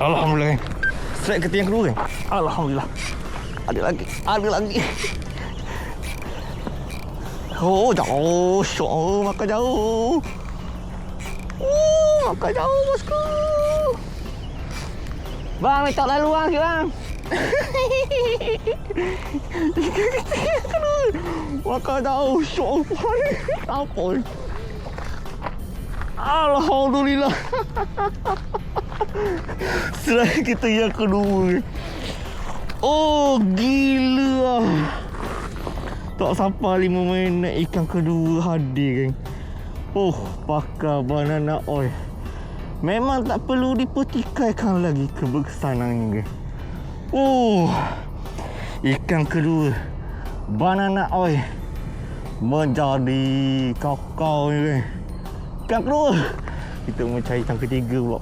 Alhamdulillah. Strike ketiga yang kedua kan? Alhamdulillah. Ada lagi. Oh, jauh. Syok, makan jauh. Makan jauh, bosku. Bang, letak lalu bang sikit bang. Makan jauh. Syok. Apa ni? Alhamdulillah. Strike kita yang kedua. Oh, gila. Tak sampai 5 minit ikan kedua hadir kan. Oh, pakai banana oil. Memang tak perlu dipertikaikan lagi keberkesanannya kan. Oh, ikan kedua banana oil menjadi kakao ni kan. Ikan kedua. Kita mau cari ikan ketiga pula.